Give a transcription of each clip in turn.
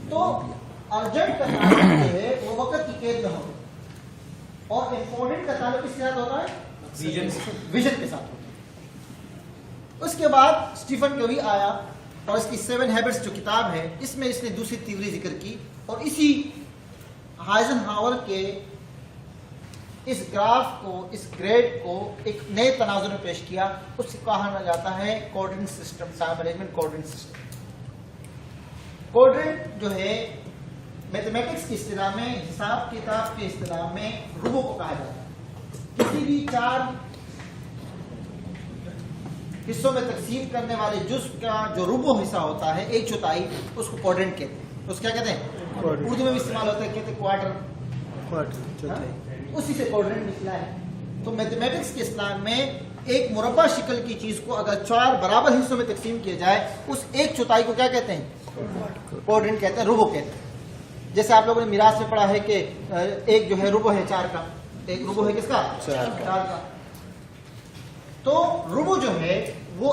तो अर्जेंट का ताल्लुक जो है वो वक्त की कैद में होता है, और इम्पोर्टेंट का ताल्लुक किसके साथ होता है? विजन के साथ होता है। उसके बाद स्टीफन कवी आया और इसकी 7 हैबिट्स जो किताब है, इसमें इसने दूसरी तीव्री जिक्र की, और इसी हाइजनहावर के इस ग्राफ को, इस ग्रेड को एक नए तनाजुर में पेश किया। उससे कहा जाता है coordinate system, time management coordinate system. Coordinate जो है मैथमेटिक्स की इस्तिलाह में, हिसाब किताब की इस्तिलाह में रुबो को कहा जाता है। किसी भी 4 हिस्सों में तकसीम करने वाले जुज़ का जो रुबो हिस्सा होता है, 1/4, उसको कोऑर्डिनेट कहते हैं। उसको क्या कहते हैं? उर्दू में भी इस्तेमाल होता है, कहते हैं क्वार्टर, उसी से कोऑर्डिनेट निकला है। तो मैथमेटिक्स के इस्लाम में एक मुरब्बा शक्ल की चीज को अगर 4 बराबर हिस्सों में तकसीम किया जाए, उस 1/4 को क्या कहते हैं? कोऑर्डिनेट कहते हैं, रुबो कहते हैं। जैसे आप लोगों ने मिरास में पढ़ा है कि एक जो है रुबो है 4 का, एक रुबो है किसका? 4 का। तो रुबो जो है वो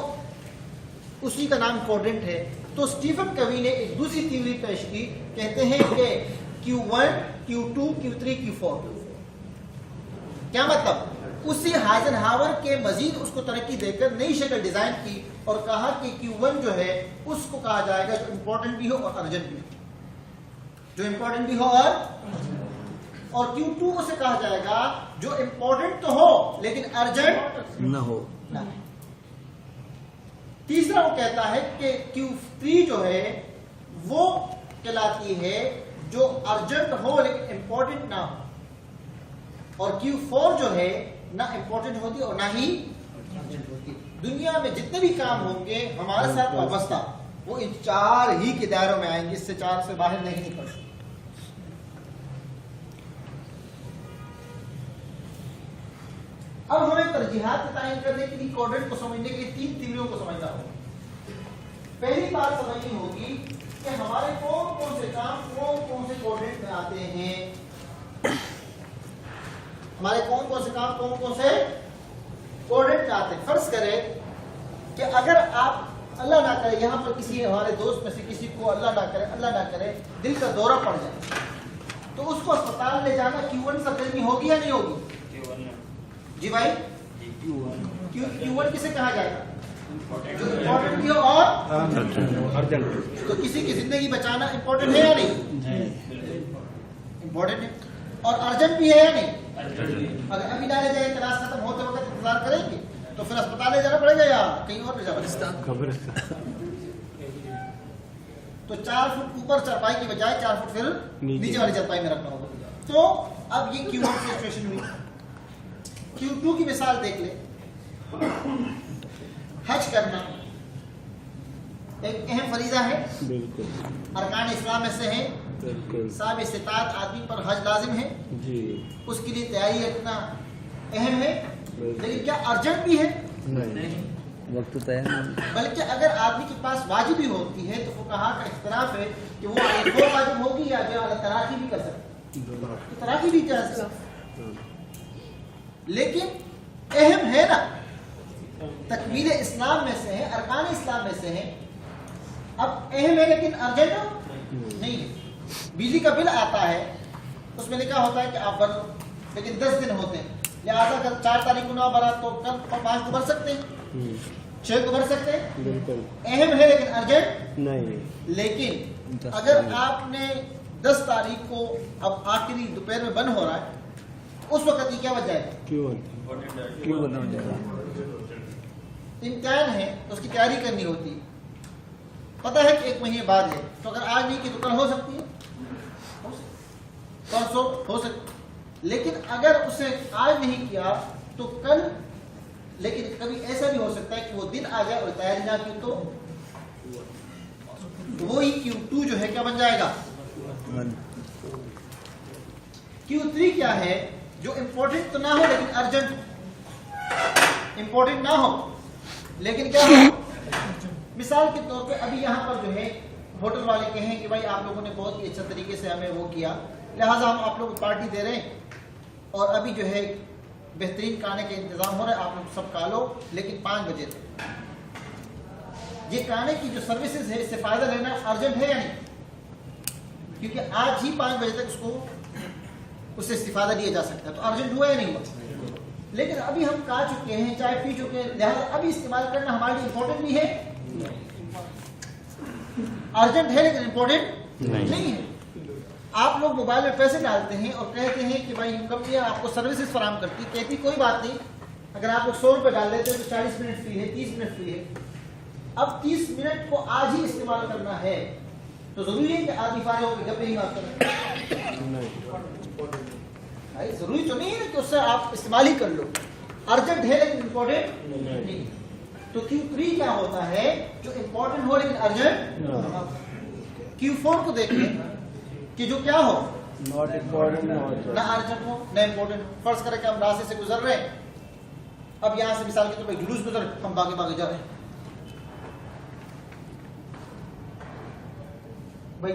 उसी का नाम कोऑर्डिनेट है। तो स्टीफन कवी ने एक दूसरी थ्योरी पेश की, कहते हैं कि Q1, Q2, Q3, Q4। क्या मतलब? उसी हाइजनहावर के मजीद उसको तरक्की देकर नई शक्ल डिजाइन की और कहा कि Q1 जो है उसको कहा जाएगा जो इंपॉर्टेंट भी हो और अर्जेंट भी हो, जो इंपॉर्टेंट भी हो और Q2 उसे कहा जाएगा जो इंपॉर्टेंट तो हो लेकिन अर्जेंट न हो। तीसरा वो कहता है कि Q3 जो है वो कहलाती है जो अर्जेंट हो लेकिन इंपॉर्टेंट ना हो, और Q4 जो है ना इंपॉर्टेंट होती और ना ही अर्जेंट होती। दुनिया में जितने भी काम होंगे हमारे साथ वाबस्ता, वो इन 4 ही के दायरों में आएंगे, इससे 4 से बाहर नहीं निकल सकते। अब हमें तरजीहात तय करने के लिए कोऑर्डिनेट को समझने के लिए 3 तीव्रियों को समझना होगा। पहली बात समझनी होगी कि हमारे कौन कौन से काम कौन से कोऑर्डिनेट में आते हैं। हमारे कौन कौन से काम कौन से कोऑर्डिनेट में आते हैं। फर्ज करें कि अगर आप अल्लाह ना करे, यहां पर किसी हमारे दोस्त में से किसी को अल्लाह ना करे दिल का दौरा पड़ जाए, तो उसको अस्पताल ले जाना Q1 सर्जरी होगी या नहीं होगी? जी भाई, Q1 किसे कहा जाएगा? जो इम्पोर्टेंट भी हो और अर्जेंट। तो किसी की जिंदगी बचाना इम्पोर्टेंट है या नहीं? इम्पोर्टेंट है। और अर्जेंट भी है या नहीं? अगर अभी डाले जाए क्लास खत्म होते वक्त इंतजार करेंगे तो फिर अस्पताल ले जाना पड़ेगा या कहीं और ले जाना पड़ेगा? तो 4 फुट ऊपर चारपाई की बजाय 4 फुट फिर नीचे वाली चारपाई में रखना होगा। तो अब ये Q1 की सिचुएशन हुई। Q2 की मिसाल देख ले। हज करना एक अहम फरीजा है, बिल्कुल अरकान इस्लाम में से है, साहब इस्तिताअत आदमी पर हज लाजिम है जी। उसके लिए तैयारी रखना अहम है, लेकिन क्या अर्जेंट भी है? नहीं, वक्त तय है। बल्कि अगर आदमी के पास वाजिबी होती है तो फुक़हा का इख्तिलाफ है कि वो एक और वाजिब होगी या जो तराकी भी कर सकते, तराकी भी जा सकते, लेकिन अहम है ना, तकमील इस्लाम में से है, अरकान इस्लाम में से है। अब अहम है लेकिन अर्जेंट नहीं है। बिजली का बिल आता है, उसमें लिखा होता है कि आप भर लो, लेकिन 10 दिन होते हैं, लिहाजा अगर 4 तारीख को ना भरा तो कल 5 को भर सकते हैं, 6 को भर सकते हैं। अहम है लेकिन अर्जेंट नहीं। लेकिन अगर आपने 10 तारीख को अब आखिरी दोपहर में बंद हो रहा है, उस वक्त क्या बच जाएगा? क्यों बंद हो जाएगा? इम्तिहान है, उसकी तैयारी करनी होती है, पता है कि 1 महीने बाद है, तो अगर आज नहीं की तो कल हो सकती है, परसों हो सकती, लेकिन अगर उसे आज नहीं किया तो कल। लेकिन कभी ऐसा भी हो सकता है कि वो दिन आ जाए और तैयारी ना की तो वो ही Q2 जो है क्या बन जाएगा? Q3 क्या है? जो इंपॉर्टेंट तो ना हो लेकिन अर्जेंट, इंपॉर्टेंट ना हो लेकिन क्या हो? मिसाल के तौर पे अभी यहाँ पर जो है होटल वाले कहें कि भाई आप लोगों ने बहुत ही अच्छा तरीके से हमें वो किया, लिहाजा हम आप लोगों को पार्टी दे रहे हैं और अभी जो है बेहतरीन खाने के इंतजाम हो रहा है, आप लोग सब खा लो, लेकिन 5 बजे तक। ये खाने की जो सर्विसेज है इससे फायदा लेना अर्जेंट है या नहीं? क्योंकि आज ही 5 बजे तक उससे इस्तीफादा लिया जा सकता है, तो अर्जेंट हुआ या नहीं हुआ? लेकिन अभी हम खा चुके हैं, चाय पी चुके हैं, लिहाजा अभी इस्तेमाल करना हमारे लिए इंपॉर्टेंट नहीं है। अर्जेंट है लेकिन इंपॉर्टेंट नहीं है। आप लोग मोबाइल में पैसे डालते हैं और कहते हैं कि भाई कंपनी आपको सर्विसेज फराहम करती, कहती कोई बात नहीं, अगर आप लोग 100 रुपए डाल देते हैं तो 40 मिनट फ्री है, 30 मिनट फ्री है। अब 30 मिनट को आज ही इस्तेमाल करना है तो जरूरी है कि आदमी फारे होकर गप्पे ही बात करें? जरूरी तो नहीं है ना कि उससे आप इस्तेमाल ही कर लो। अर्जेंट है लेकिन इंपॉर्टेंट नहीं। तो Q3 क्या होता है? जो इंपॉर्टेंट हो लेकिन अर्जेंट। Q4 को देखिए कि जो क्या हो, नॉट इम्पोर्टेंट ना अर्जेंट हो ना इंपॉर्टेंट। फर्ज करें कि हम रास्ते से गुजर रहे हैं, अब यहां से मिसाल के तौर पर जुलूस गुजर, हम भागे भागे जा रहे हैं, भाई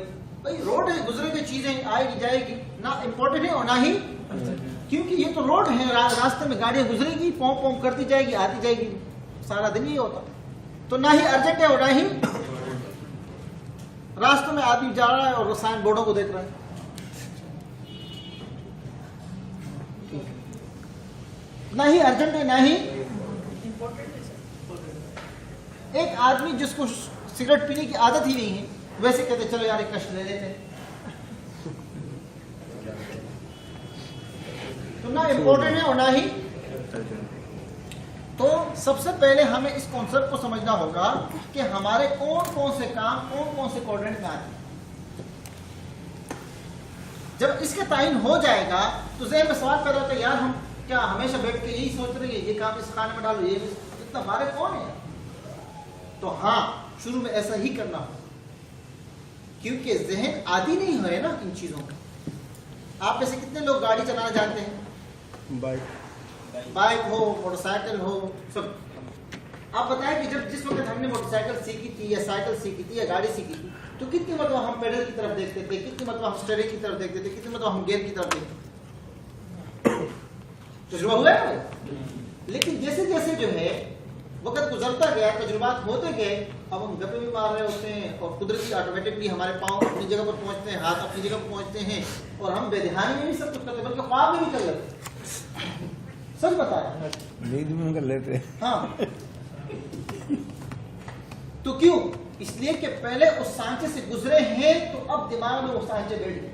रोड है, गुजरेंगे, चीजें आएगी जाएगी, ना इंपॉर्टेंट है और ना ही, क्योंकि ये तो रोड है, रास्ते में गाड़ियां गुजरेगी, पोंप पोंप करती जाएगी, आती जाएगी, सारा दिन ही होता। तो ना ही अर्जेंट है और ना ही, रास्तों में आदमी जा रहा है और साइन बोर्डों को देख रहा है। ना ही अर्जेंट है ना ही एक आदमी जिसको सिगरेट पीने की आदत ही नहीं है, वैसे कहते चलो यार एक कष्ट ले लेते हैं, तो ना इंपॉर्टेंट है और ना ही। तो सबसे पहले हमें इस कॉन्सेप्ट को समझना होगा कि हमारे कौन कौन से काम कौन कौन से क्वाड्रेंट में आते हैं। जब इसके तायन हो जाएगा तो ज़हन में सवाल पैदा होता है, यार हम क्या हमेशा बैठ के यही सोच रहे हैं ये काम इस खाने में डालो, ये इतना बारे कौन है? तो हाँ, शुरू में ऐसा ही करना हो, क्योंकि जहन आदि नहीं हुए ना इन चीजों का। आप में से कितने लोग गाड़ी चलाना जानते हैं? बाइक हो, मोटरसाइकिल हो, सब। आप बताएं कि जब जिस वक्त हमने मोटरसाइकिल सीखी थी या साइकिल सीखी थी या गाड़ी सीखी थी, तो कितनी मतलब हम पेडल की तरफ देखते थे, कितनी मतलब हम स्टीयरिंग की तरफ देखते थे, कितनी मतलब हम गियर की तरफ देखते थे? तजुर्बा हुआ है। लेकिन जैसे जैसे जो है वक्त गुजरता गया, तजुर्बात होते गए, अब हम गप्पे भी मार रहे होते हैं और कुदरती ऑटोमेटिकली हमारे पाँव अपनी जगह पर पहुंचते हैं, हाथ अपनी जगह पर पहुंचते हैं और हम बेध्यानी में भी सब कुछ करते, बल्कि ख्वाब में भी कर लेते। सच बताया, नींद में कर लेते। हाँ। तो क्यों? इसलिए कि पहले उस सांचे से गुजरे हैं तो अब दिमाग में वो सांचे बैठ गए।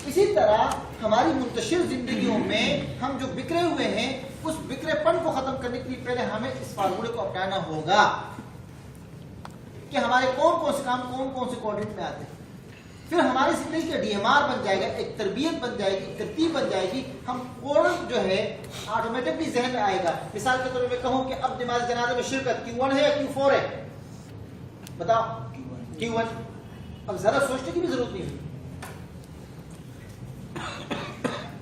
इसी तरह हमारी मुंतशिर जिंदगियों में हम जो बिखरे हुए हैं, उस बिखरेपन को खत्म करने के लिए पहले हमें इस फार्मूले को अपनाना होगा कि हमारे कौन कौन से काम कौन कौन से क्वाड्रेंट में आते हैं। फिर हमारी जिंदगी का डीएमआर बन जाएगा, एक तरबियत बन जाएगी, एक तरतीब बन जाएगी। हम फौरन जो है ऑटोमेटिकली जहन में आएगा। मिसाल के तौर पे कहूं कि अब नमाज जनाजे में शिरकत Q1 है या Q4 है? बताओ। Q1। अब जरा सोचने की भी जरूरत नहीं है।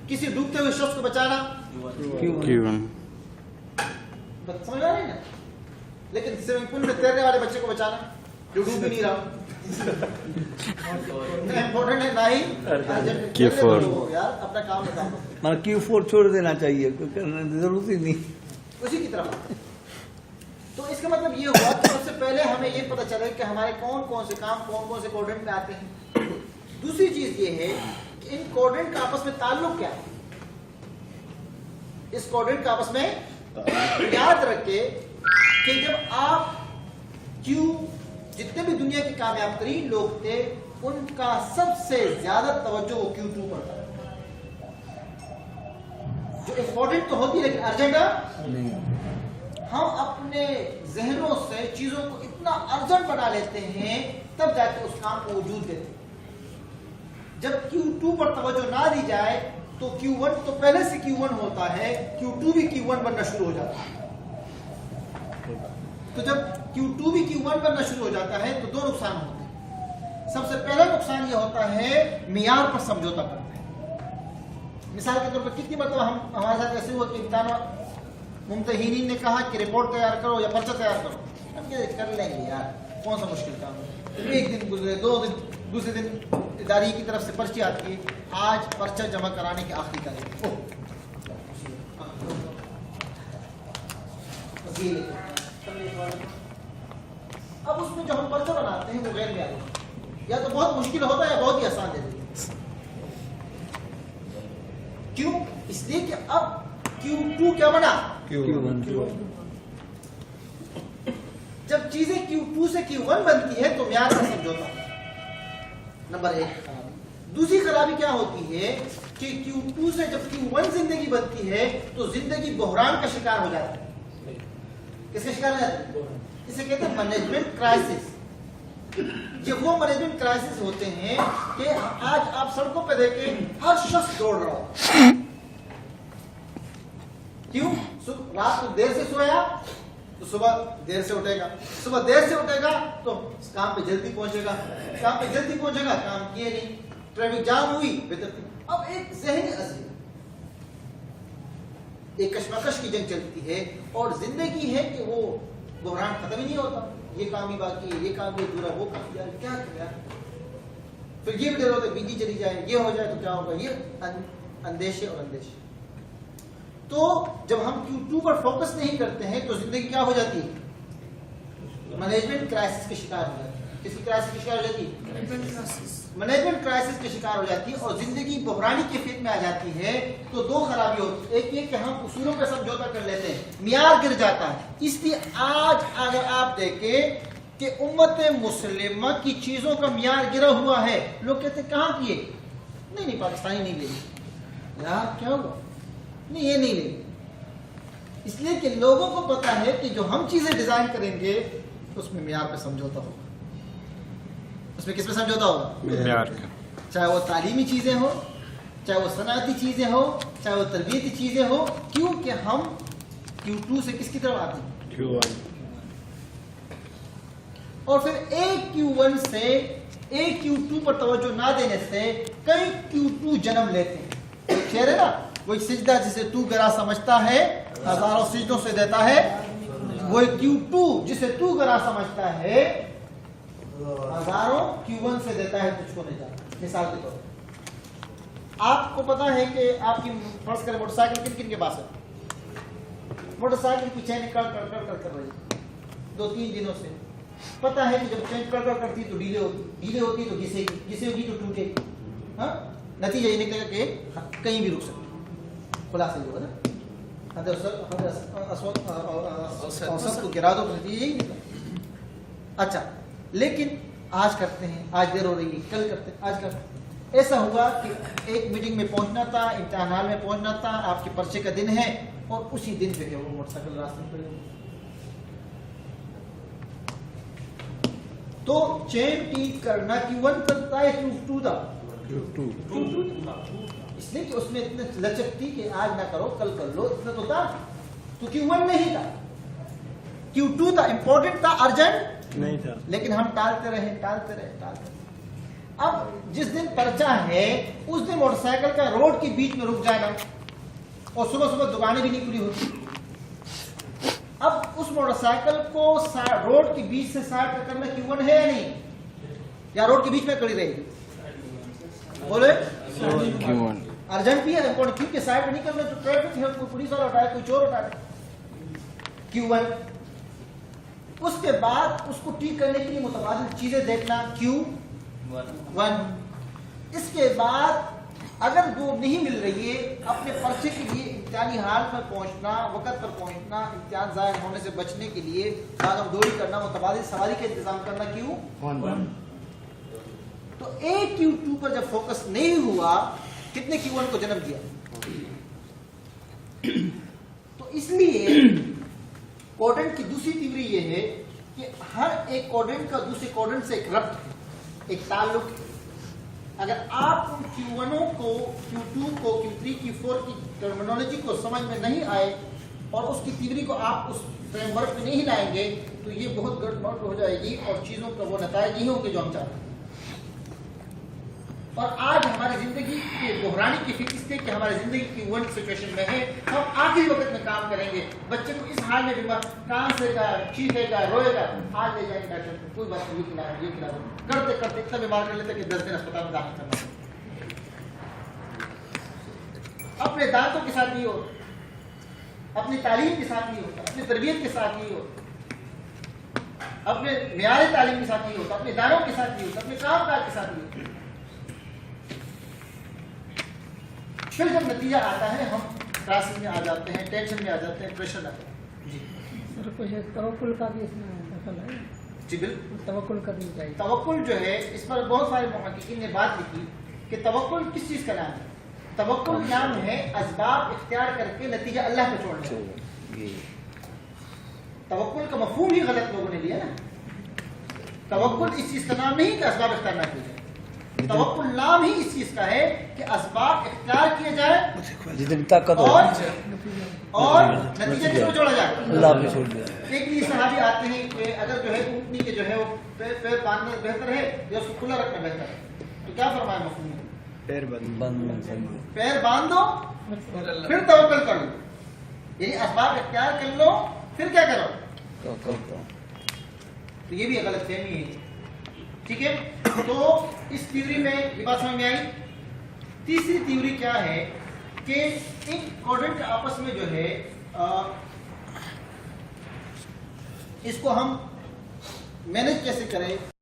किसी डूबते हुए शख्स को बचाना Q1। समझ आ रही ना? लेकिन स्विमिंग पूल में तैरने वाले बच्चे को बचाना जो डूब भी नहीं रहा, इम्पोर्टेंट है ना ही Q4। यार अपना काम बताओ। मतलब Q4 छोड़ देना चाहिए, कोई करने की जरूरत ही नहीं। उसी की तरफ। तो इसका मतलब ये हुआ कि सबसे पहले हमें ये पता चले कि हमारे कौन कौन से काम कौन कौन से क्वाड्रेंट में आते हैं। दूसरी चीज ये है कि इन क्वाड्रेंट का आपस में ताल्लुक क्या है। इस क्वाड्रेंट का आपस में याद रखे कि जब आप जितने भी दुनिया के कामयाब तरीन लोग थे, उनका सबसे ज्यादा तवज्जो Q2 पर था। जो इंपॉर्टेंट तो होती है लेकिन अर्जेंट नहीं। हम अपने जहनों से चीजों को इतना अर्जेंट बना लेते हैं, तब जाके उस काम को वजूद देते हैं। जब Q2 पर तवज्जो ना दी जाए तो Q1 तो पहले से Q1 होता है, Q2 भी Q1 बनना शुरू हो जाता है। तो जब Q2 भी Q1 बनना शुरू हो जाता है तो दो नुकसान होते हैं। सबसे पहला नुकसान यह होता है मियार पर समझौता करते हैं। मिसाल के तौर पर कितनी मतलब हमारे साथ ऐसे हुआ कि इम्तिहान मुम्तहीनीन ने कहा कि रिपोर्ट तैयार करो या पर्चा तैयार करो, हम कर लेंगे यार, कौन सा मुश्किल काम है। एक दिन गुजरे, 2 दिन, दूसरे दिन इदारे की तरफ से पर्ची आती है, आज पर्चा जमा कराने की आखिरी तारीख। अब उसमें जो हम पर्चा बनाते हैं वो गैर म्यारी, या तो बहुत मुश्किल होता है या बहुत ही आसान दे देते हैं। क्यों? इसलिए कि अब Q2 क्या बना? Q1 जब चीजें Q2 से Q1 बनती है तो म्यार का समझौता। नंबर 1 खराबी। दूसरी खराबी क्या होती है कि Q2 से जब Q1 जिंदगी बनती है तो जिंदगी बहरान का शिकार हो जाती है। किसका शिकार हो जाती है? इसे कहते हैं मैनेजमेंट क्राइसिस। ये वो मैनेजमेंट क्राइसिस होते हैं कि आज आप सड़कों पे देखें हर शख्स दौड़ रहा हो। क्यों? रात को देर से सोया तो सुबह देर से उठेगा, सुबह देर से उठेगा तो काम पे जल्दी पहुंचेगा, काम पे जल्दी पहुंचेगा, काम किए नहीं, ट्रैफिक जाम हुई, बेतरतीब। अब एक ज़हनी अज़ीम, एक कशमकश की जंग चलती है और जिंदगी है कि वो बहरान खत्म ही नहीं होता। ये काम ही बाकी है, ये काम भी अधूरा, वो काम यार क्या करें यार, फिर ये भी डर होता है बिजली चली जाए, ये हो जाए तो क्या होगा, ये अंदेशे और अंदेशे। तो जब हम Q2 पर फोकस नहीं करते हैं तो जिंदगी क्या हो जाती है? मैनेजमेंट क्राइसिस के शिकार हो जाती है। किसकी क्राइसिस के शिकार हो जाती है? मैनेजमेंट क्राइसिस के शिकार हो जाती है और जिंदगी बहरानी कैफियत में आ जाती है। तो दो खराबी होती है, एक ये कि हम उसूलों पर समझौता कर लेते हैं, मियार गिर जाता है। इसलिए आज अगर आप देखें कि उम्मत मुस्लिमा की चीजों का मियार गिरा हुआ है, लोग कहते हैं कहाँ किए? नहीं पाकिस्तानी नहीं लेंगे यार, क्या हुआ? नहीं ये नहीं लेंगे। इसलिए कि लोगों को पता है कि जो हम चीजें डिजाइन करेंगे उसमें मियार पे समझौता होगा। उसमें किस पे समझौता होगा? म्यार का। चाहे वो तालीमी चीजें हो, चाहे वो सनाती चीजें हो, चाहे वो तरबियती चीजें हो। क्यों कि हम Q2 से किसकी तरफ आते हैं? Q1 और फिर एक Q1 से एक Q2 पर तवज्जो ना देने से कई Q2 जन्म लेते हैं। एक शेर है ना, वो एक सिजदा जिसे तू गरा समझता है हजारों सिजदों से देता है, वो एक Q2 जिसे तू गरा समझता है हजारों Q1 से देता है तुझको नहीं जाता। मिसाल के तौर पर आपको पता है कि आपकी फर्ज करें मोटरसाइकिल किन किन के पास है? मोटरसाइकिल की चैन कर रही 2-3 दिनों से। पता है कि जब चेंज कर करती तो डीले होती तो घिसेगी तो टूटेगी। हाँ, नतीजा ये निकलेगा कि कहीं भी रुक सकती, खुलासा ये होगा ना, औसत को गिरा दो, नतीजा यही निकला। अच्छा, लेकिन आज करते हैं, आज देर हो रही है, कल करते हैं, आज करते हैं। ऐसा हुआ कि एक मीटिंग में पहुंचना था, इम्तिहान हाल में पहुंचना था, आपके पर्चे का दिन है और उसी दिन जो है वो मोटरसाइकिल रास्ते में पड़ी। तो चेन ठीक करना Q1 करता है Q2 था, इसलिए कि उसमें इतने लचक थी कि आज ना करो कल कर लो, इतना तो था। तो Q1 नहीं था, Q2 था, इंपॉर्टेंट था, अर्जेंट नहीं था, लेकिन हम टालते रहे। अब जिस दिन पर्चा है उस दिन मोटरसाइकिल का रोड के बीच में रुक जाना और सुबह सुबह दुकानें भी नहीं खुली होती। अब उस मोटरसाइकिल को रोड के बीच से साइड करना Q1 है या नहीं? या रोड के बीच में खड़ी रहेगी? बोले Q1 अर्जेंट भी है, इंपॉर्टेंट, क्योंकि साइड नहीं करना तो ट्रैफिक है, कोई पुलिस वाला उठाए, कोई चोर उठाए, Q1। उसके बाद उसको ठीक करने के लिए मुतबादिल चीजें देखना Q1। इसके बाद अगर वो नहीं मिल रही है, अपने पर्चे के लिए इम्तिहानी हाल पर पहुंचना, वक्त पर पहुंचना, इम्तिहान ज़ाहिर होने से बचने के लिए भागम दौड़ी करना, मुतबादिल सवारी का इंतजाम करना Q1। तो एक Q2 पर जब फोकस नहीं हुआ, कितने Q1 को जन्म दिया? तो इसलिए कोडेंट की दूसरी तीव्री ये है कि हर एक कोडेंट का दूसरे कोडेंट से एक रब्त है, एक ताल्लुक है। अगर आप उन Q1 को, Q2 को, Q3, Q4 की टर्मिनोलॉजी को समझ में नहीं आए और उसकी तीव्री को आप उस फ्रेमवर्क में नहीं लाएंगे तो ये बहुत गड़बड़ हो जाएगी और चीजों का वो नतीजे नहीं होंगे जो हम चाहते हैं। और आज हमारी जिंदगी के बहरानी की फिक्र इसलिए कि हमारी जिंदगी Q1 सिचुएशन में है, हम आखिरी वक्त में काम करेंगे। बच्चे को इस हाल में बीमार कांसेगा, चीखेगा, रोएगा, आज ले जाएंगे डॉक्टर को, कोई बात नहीं, ये खिला दो, करते करते इतना बीमार कर लेते कि 10 दिन अस्पताल में दाखिल करना। अपने दांतों के साथ नहीं हो, अपनी तालीम के साथ नहीं होता, अपनी तरबियत के साथ नहीं हो। अपने मेयारी तालीम के साथ ये होता, अपने इदारों के साथ ये होता, अपने काम काज के साथ ये होता। फिर जब नतीजा आता है हम क्राइसिस में आ जाते हैं, टेंशन में आ जाते हैं, प्रेशर में आ जाते हैं। जी सर कुछ तवक्कुल का भी इसमें दखल है, जी बिल्कुल। तवक्कुल करनी चाहिए। तवक्कुल जो है, इस पर बहुत सारे मुहक्किकीन ने बात लिखी कि तवक्कुल किस चीज का नाम है। तवक्कुल नाम है असबाब इख्तियार करके नतीजा अल्लाह पे छोड़ना। तवक्कुल का मफहूम ही गलत लोगों ने लिया ना। तवक्कुल इस चीज का नाम नहीं कि असबाब इख्तियार ना किए जाए। तवक्कुल नाम ही इस चीज का है कि असबाब इख्तियार किए जाए जितनी ताकत हो और नतीजा किसको छोड़ा जाए, अल्लाह पे छोड़ दिया। एक भी सहाबी आते हैं कि अगर जो है ऊँटनी के जो है वो पैर बांधना बेहतर है या उसको खुला रखना बेहतर है, तो क्या फरमाया मफहूम में? पैर बांध दो फिर तवक्कुल कर लो, यानी असबाब इख्तियार कर लो फिर क्या करो। तो ये भी गलत फहमी है। ठीक है, तो इस थ्योरी में ये बात समझ में आई। तीसरी थ्योरी क्या है कि इन कोऑर्डिनेट आपस में जो है इसको हम मैनेज कैसे करें।